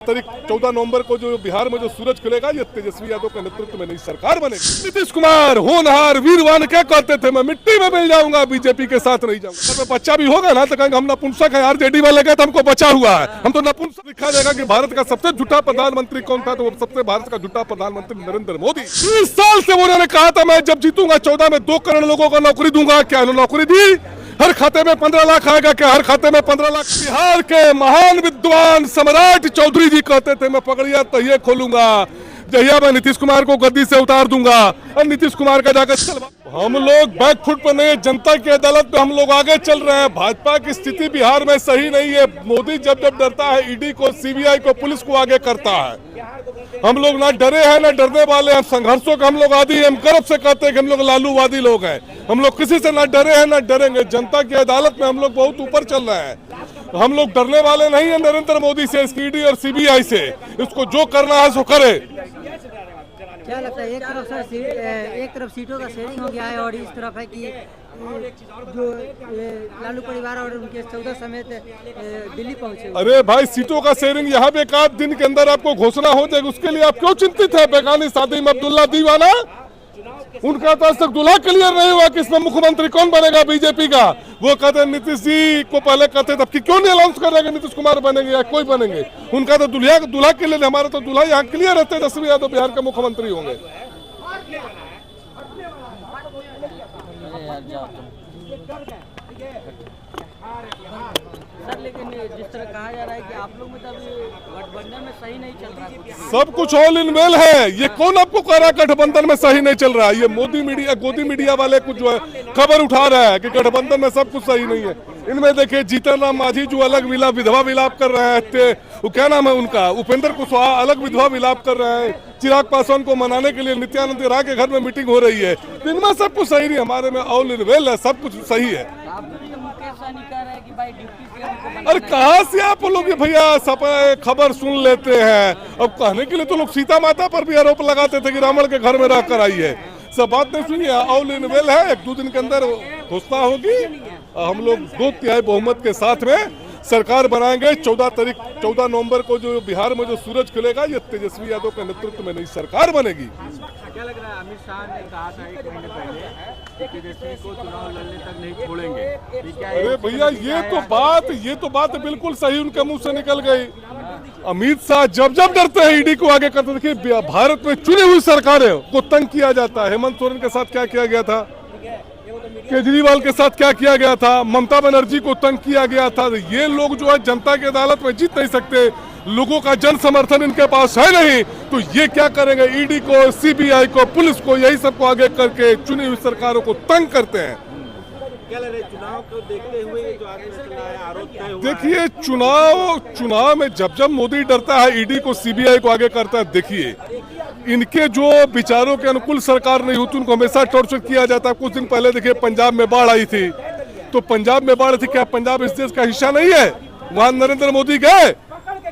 तारीख 14 नवंबर को जो बिहार में जो सूरज खुलेगा ये तेजस्वी यादव के नेतृत्व में नई सरकार बनेगी। नीतीश कुमार होनहार वीरवान क्या कहते थे, मैं मिट्टी में मिल जाऊंगा, बीजेपी के साथ नहीं जाऊंगा। अगर बच्चा भी होगा ना तो कहेंगे हम नपुंसक है, आरजेडी वाले गए तो हमको बचा हुआ है, हम तो नपुंसक। दिखा जाएगा कि भारत का सबसे झूठा प्रधानमंत्री कौन था, तो वो सबसे भारत का झूठा प्रधानमंत्री नरेंद्र मोदी। 20 साल से उन्होंने कहा था मैं जब जीतूंगा 14 में 2 करोड़ लोगों को नौकरी दूंगा। क्या नौकरी दी? हर खाते में 15 लाख आएगा। क्या हर खाते में 15 लाख? बिहार के महान विद्वान सम्राट चौधरी जी कहते थे मैं पगड़िया तहिए खोलूंगा जहिया मैं नीतीश कुमार को गद्दी से उतार दूंगा। और नीतीश कुमार का जाकर चल, हम लोग बैकफुट पर नहीं है, जनता की अदालत में हम लोग आगे चल रहे हैं। भाजपा की स्थिति बिहार में सही नहीं है। मोदी जब जब डरता है ईडी को, सीबीआई को, पुलिस को आगे करता है। हम लोग ना डरे हैं ना डरने वाले हैं। संघर्षों का हम लोग आदि हैं। हम गर्व से कहते हैं कि हम लोग लालूवादी लोग हैं। हम लोग किसी से ना डरे हैं ना डरेंगे। जनता की अदालत में हम लोग बहुत ऊपर चल रहे हैं। हम लोग डरने वाले नहीं है नरेंद्र मोदी से, इसकी ईडी और सीबीआई से। इसको जो करना है सो करे। क्या लगता है एक तरफ सीटों का शेयरिंग हो गया है और इस तरफ है कि जो लालू परिवार और उनके 14 समेत दिल्ली पहुंचे। अरे भाई सीटों का शेयरिंग यहाँ पे 1 दिन के अंदर आपको घोषणा हो जाएगी, उसके लिए आप क्यों चिंतित है? बेगानी शादी में अब्दुल्ला दीवाना, उनका तो आज तक दूल्हा क्लियर नहीं हुआ कि इसमें मुख्यमंत्री कौन बनेगा बीजेपी का। वो कहते हैं नीतीश जी को पहले कहते तब कि क्यों नहीं अनाउंस कर रहे हैं नीतीश कुमार बनेंगे या कोई बनेंगे। उनका तो दूल्हा के लिए, हमारा तो दूल्हा यहाँ क्लियर रहते हैं, तेजस्वी यादव बिहार के मुख्यमंत्री होंगे। सर लेकिन जिस तरह कहा जा रहा है कि आप लोग में तो गठबंधन में सही नहीं चल रहा, सब कुछ ऑल इन वेल है। ये कौन आपको कह रहा है गठबंधन में सही नहीं चल रहा है? ये मोदी मीडिया, गोदी मीडिया वाले कुछ जो है खबर उठा रहा है कि गठबंधन में सब कुछ सही नहीं है। इनमें देखिए जीतन राम मांझी जो अलग विधवा विलाप कर रहे हैं, वो क्या नाम है उनका, उपेंद्र कुशवाहा अलग विधवा विलाप कर रहे हैं। चिराग पासवान को मनाने के लिए नित्यानंद राय के घर में मीटिंग हो रही है। इनमें सब कुछ सही नहीं, हमारे में ऑल इन वेल है, सब कुछ सही है। अरे कहाँ से आप लोग भैया सब खबर सुन लेते हैं? अब कहने के लिए तो लोग सीता माता पर भी आरोप लगाते थे कि रावण के घर में रह कर आई है। सब बात नहीं सुनिए, ऑल इन वेल है। 1-2 दिन के अंदर घोषणा होगी। हम लोग 2/3 बहुमत के साथ में सरकार बनाएंगे। 14 नवंबर को जो बिहार में जो सूरज खुलेगा ये तेजस्वी यादव के नेतृत्व में नई सरकार बनेगी। क्या लग रहा है? अमित शाह ने कहा था 1 महीने पहले कि तेजस्वी को चुनाव लड़ने तक नहीं छोड़ेंगे। अरे भैया ये तो बात बिल्कुल सही उनके मुंह से निकल गई। अमित शाह जब जब डरते हैं ईडी को आगे करते। देखिए भारत में चुनी हुई सरकारें को तंग किया जाता है। हेमंत सोरेन के साथ क्या किया गया था, केजरीवाल के साथ क्या किया गया था, ममता बनर्जी को तंग किया गया था। ये लोग जो है जनता की अदालत में जीत नहीं सकते, लोगों का जन समर्थन इनके पास है नहीं, तो ये क्या करेंगे? ईडी को, सीबीआई को, पुलिस को, यही सबको आगे करके चुनी हुई सरकारों को तंग करते हैं। क्या लग रहा है चुनाव को देखते हुए जो आगे चल रहा है आरोप तय हुआ? देखिए चुनाव में जब जब मोदी डरता है ईडी को, सीबीआई को आगे करता है। देखिए इनके जो विचारों के अनुकूल सरकार नहीं होती उनको हमेशा टॉर्चर किया जाता है। कुछ दिन पहले देखिए पंजाब में बाढ़ आई थी, तो पंजाब में बाढ़ थी, क्या पंजाब इस देश का हिस्सा नहीं है? वहां नरेंद्र मोदी गए,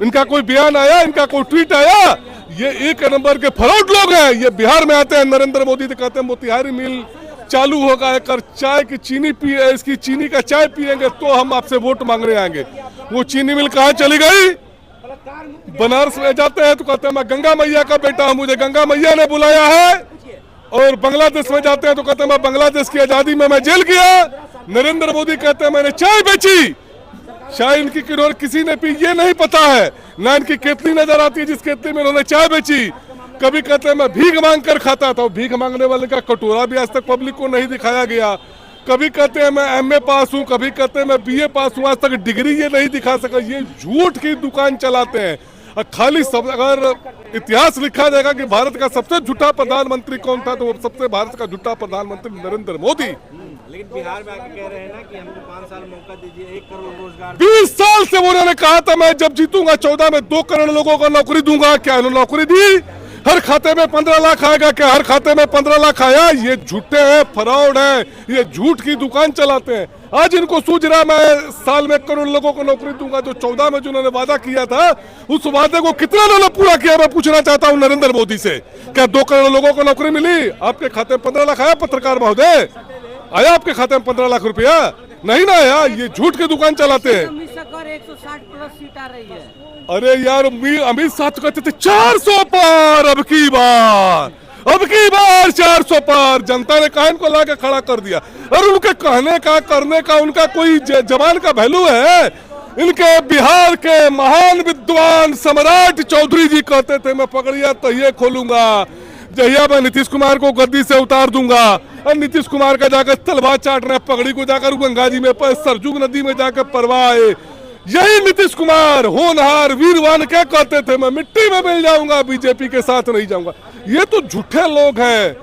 इनका कोई बयान आया, इनका कोई ट्वीट आया? ये 1 नंबर के फ्रॉड लोग हैं। ये बिहार में आते हैं, नरेंद्र मोदी तो कहते हैं मोतिहारी मिल चालू होगा, कर चाय की चीनी पिए, इसकी चीनी का चाय पिएंगे तो हम आपसे वोट मांगने आएंगे। वो चीनी मिल कहाँ चली गई? बनारस में जाते हैं तो कहते हैं मैं गंगा मैया का बेटा हूँ, मुझे गंगा मैया ने बुलाया है। और बांग्लादेश में जाते हैं तो कहते हैं मैं बांग्लादेश की आजादी में मैं जेल गया। नरेंद्र मोदी कहते हैं मैंने चाय बेची, चाय इनकी किसी ने पी ये नहीं पता है, ना इनकी केतली नजर आती है जिस केतली में उन्होंने चाय बेची। कभी कहते हैं मैं भीख मांग कर खाता था, भीख मांगने वाले का कटोरा भी आज तक पब्लिक को नहीं दिखाया गया। कभी कहते हैं मैं एमए पास हूँ, कभी कहते हैं मैं बीए पास हूँ, आज तक डिग्री ये नहीं दिखा सका। ये झूठ की दुकान चलाते हैं। खाली सब अगर इतिहास लिखा जाएगा कि भारत का सबसे झूठा प्रधानमंत्री कौन था, तो वो सबसे भारत का झूठा प्रधानमंत्री नरेंद्र मोदी। लेकिन बिहार में आके कह रहे हैं ना कि हमको 5 साल मौका दीजिए, 1 करोड़ रोजगार। 20 साल से उन्होंने कहा था मैं जब जीतूंगा 14 में 2 करोड़ लोगों को नौकरी दूंगा। क्या उन्होंने नौकरी दी? हर खाते में 15 लाख आएगा। क्या हर खाते में 15 लाख आया? ये झूठे हैं, फ्रॉड है, ये झूठ की दुकान चलाते हैं। आज इनको सूझ रहा मैं साल में 1 करोड़ लोगों को नौकरी दूंगा। जो 14 में जो उन्होंने वादा किया था, उस वादे को कितना उन्होंने पूरा किया मैं पूछना चाहता हूं नरेंद्र मोदी से। क्या 2 करोड़ लोगों को नौकरी मिली? आपके खाते में 15 लाख आया? पत्रकार महोदय, आया आपके खाते में 15 लाख रुपया? नहीं ना आया। ये झूठ की दुकान चलाते हैं। 160 प्लस सीट आ रही है। अरे यार अमित शाह तो कहते थे 400 पार, अब की बार 400 पार। जनता ने कहा इनको लाके खड़ा कर दिया। और उनके कहने का करने का उनका कोई जबान का वैल्यू है? इनके बिहार के महान विद्वान सम्राट चौधरी जी कहते थे मैं पगड़िया तहिए खोलूंगा जहिया मैं नीतीश कुमार को गद्दी से उतार दूंगा। और नीतीश कुमार का जाकर तलवार चाट रहे, पगड़ी को जाकर गंगा जी में सरजुग नदी में जाकर परवाए। यही नीतीश कुमार होनहार वीरवान क्या कहते थे मैं मिट्टी में मिल जाऊंगा, बीजेपी के साथ नहीं जाऊंगा। ये तो झूठे लोग हैं,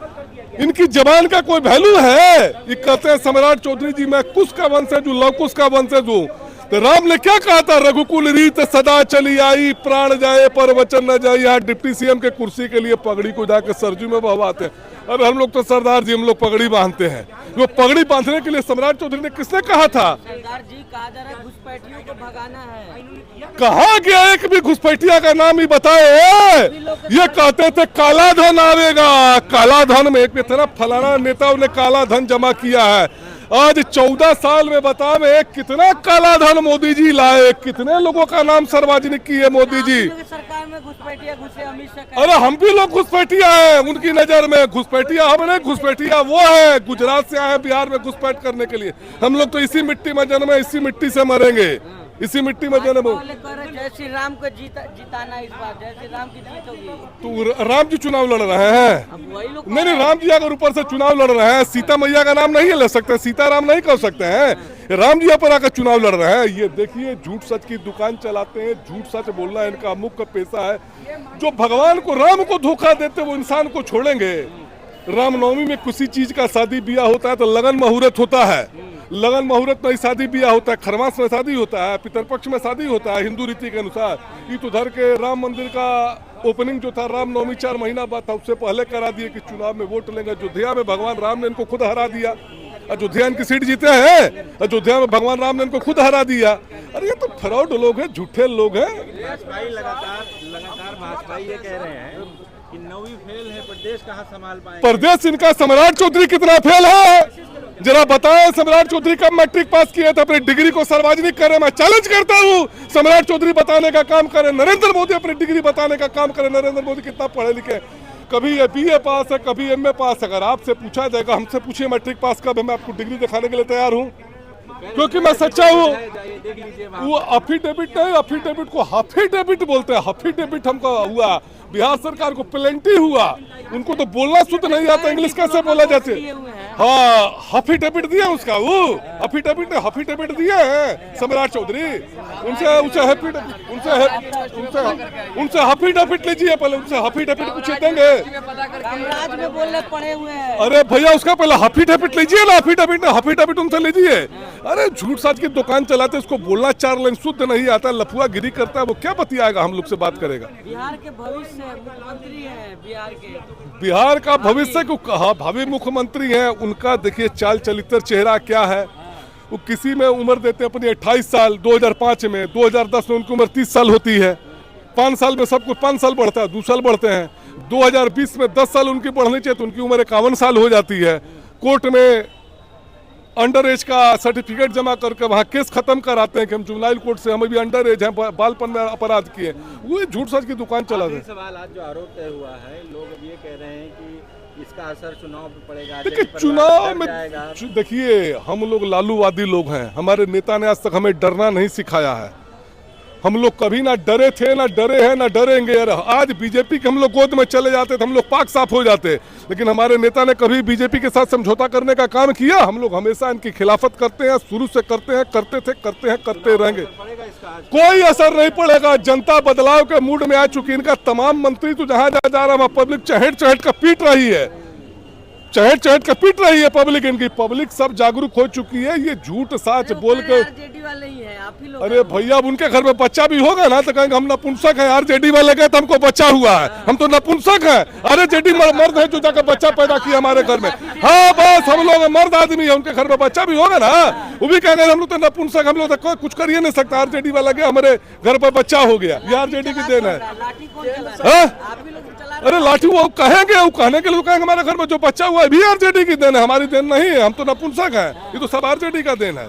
इनकी जबान का कोई वैल्यू है? ये कहते हैं सम्राट चौधरी जी मैं कुश का वंशज हूँ, लवकुश का वंशज हूँ। तो राम ने क्या कहा था? रघुकुल रीत सदा चली आई, प्राण जाए पर वचन न जाए। यहाँ डिप्टी सीएम के कुर्सी के लिए पगड़ी को जाकर सरजू में बहवाते हैं। अब हम लोग तो सरदार जी हम लोग पगड़ी बांधते हैं। वो पगड़ी बांधने के लिए सम्राट चौधरी ने किसने कहा था? सरदार जी कहा जा रहा है घुसपैठियों को भगाना है। कहा गया एक भी घुसपैठिया का नाम ही बताए? ये कहते थे काला धन आवेगा, काला धन में एक तरफ फलाना नेताओं ने काला धन जमा किया है। आज 14 साल में बता में कितना काला धन मोदी जी लाए, कितने लोगों का नाम सार्वजनिक किए मोदी जी। सरकार में घुसपैठिया घुसे अमित शाह। अरे हम भी लोग घुसपैठिया हैं उनकी नजर में। घुसपैठिया हम नहीं, घुसपैठिया वो है गुजरात से आए बिहार में घुसपैठ करने के लिए। हम लोग तो इसी मिट्टी में जन्मे, इसी मिट्टी से मरेंगे, इसी मिट्टी में जन्म। जय श्री राम को जिताना इस बार, जय श्री राम की जीत होगी। तो राम जी चुनाव लड़ रहे हैं? अब वही लोग नहीं, राम जी अगर ऊपर से चुनाव लड़ रहे हैं, सीता मैया का नाम नहीं ले सकते, सीताराम नहीं कह सकते हैं। राम जी पर आकर चुनाव लड़ रहे हैं। ये देखिए झूठ सच की दुकान चलाते हैं, झूठ सच बोलना इनका मुख्य पेशा है। जो भगवान को राम को धोखा देते वो इंसान को छोड़ेंगे? रामनवमी में किसी चीज का शादी ब्याह होता है तो लगन मुहूर्त होता है, लगन मुहूर्त में शादी ब्याह होता है, खरमास में शादी होता है, पितरपक्ष में शादी होता है हिंदू रीति के अनुसार। ये तो उधर के राम मंदिर का ओपनिंग जो था रामनवमी 4 महीना बाद था, उससे पहले करा दिए कि चुनाव में वोट लेंगे। अयोध्या में भगवान राम ने इनको खुद हरा दिया, अयोध्या इनकी सीट जीते हैं, अयोध्या में भगवान राम ने इनको खुद हरा दिया। अरे ये तो फ्रॉड लोग हैं, झूठे लोग हैं। लगातार भाजपा ये कह रहे हैं कि नौवीं फेल है, प्रदेश कहाँ संभाल पाए? प्रदेश इनका सम्राट चौधरी कितना फेल है जरा बताएं। सम्राट चौधरी कब मैट्रिक पास किए थे? अपनी डिग्री को सार्वजनिक करें। मैं चैलेंज करता हूं, सम्राट चौधरी बताने का काम करें। नरेंद्र मोदी अपनी डिग्री बताने का काम करें। नरेंद्र मोदी कितना पढ़े लिखे, कभी बीए पास है, कभी एमए पास। अगर आपसे पूछा जाएगा, हमसे पूछिए मैट्रिक पास कब है, मैं आपको डिग्री दिखाने के लिए तैयार हूँ, क्योंकि मैं सच्चा हूँ। वो अफिडेविट नहीं, अफिडेविट को हफिडेविट बोलते हैं। हफिडेविट हमको हुआ, बिहार सरकार को प्लेंटी हुआ, उनको तो बोलना शुद्ध नहीं आता, इंग्लिश कैसे बोला जाते? हाँ, हफिडेविट दिया उसका, वो हफिडेविट दिए हैं सम्राट चौधरी। उनसे हफिडेविट लीजिए पहले, उनसे हफिडेविट पूछे देंगे। में बोलने पड़े हुए हैं। अरे भैया उसका पहले हफिडेविट लीजिए ना, हफिडेविट उनसे लीजिए। अरे झूठ सच की दुकान चलाते, उसको बोलना 4 लाइन शुद्ध नहीं आता, लफुआ गिरी करता है, वो क्या बतियाएगा, हम लोग से बात करेगा? बिहार के भविष्य मुख्यमंत्री हैं, बिहार का भविष्य को कहा, भावी मुख्यमंत्री हैं। उनका देखिए चाल चलित्र चेहरा क्या है। वो किसी में उम्र देते हैं अपनी 28 साल 2005 में, 2010 में उनकी उम्र 30 साल होती है। 5 साल में सब कुछ 5 साल बढ़ता है, 2 साल बढ़ते हैं। 2020 में 10 साल उनकी बढ़नी चाहिए तो उनकी उम्र 51 साल हो जाती है। कोर्ट में अंडर एज का सर्टिफिकेट जमा करके वहाँ केस खत्म कराते हैं कि हम जुवेनाइल कोर्ट से, हम भी अंडर एज हैं, बालपन में अपराध किए। वो झूठ सच की दुकान चला रहे हैं। सवाल आज जो आरोप तय हुआ है, लोग अब ये कह रहे हैं कि इसका असर चुनाव पे पड़ेगा। देखिए चुनाव में देखिए हम लोग लालूवादी लोग हैं, हमारे नेता ने आज तक हमें डरना नहीं सिखाया है। हम लोग कभी ना डरे थे, ना डरे हैं, ना डरेंगे। आज बीजेपी के हम लोग गोद में चले जाते तो हम लोग पाक साफ हो जाते, लेकिन हमारे नेता ने कभी बीजेपी के साथ समझौता करने का काम किया? हम लोग हमेशा इनकी खिलाफत करते हैं, शुरू से करते हैं, करते थे, करते हैं, करते रहेंगे। कोई असर नहीं पड़ेगा। जनता बदलाव के मूड में आ चुकी। इनका तमाम मंत्री तो जहां जा रहा है पब्लिक चहेट चहेट का पीट रही है, चहेट चहेट का पीट रही है पब्लिक। इनकी पब्लिक सब जागरूक हो चुकी है। ये झूठ साच बोल के, अरे भैया अब उनके घर में बच्चा भी होगा ना तो कहेंगे हम नपुंसक है। आरजेडी वाले गए तो हमको बच्चा हुआ है, हम तो नपुंसक है। अरे जेडी मर्द है जो जाकर बच्चा पैदा किया हमारे घर में। हाँ बस हम लोग मर्द आदमी है, उनके घर में बच्चा भी होगा ना, वो भी कहेंगे हम लोग तो नपुंसक, हम लोग तो कुछ कर ही नहीं सकता। आरजेडी वाला गया, हमारे घर पर बच्चा हो गया, ये आरजेडी की देन है। अरे लाठी वो कहेंगे, वो कहने के लिए कहेंगे हमारे घर में जो बच्चा हुआ है भी आरजेडी की देन है, हमारी देन नहीं है। हम तो नपुंसक है, ये तो सब आरजेडी का देन है।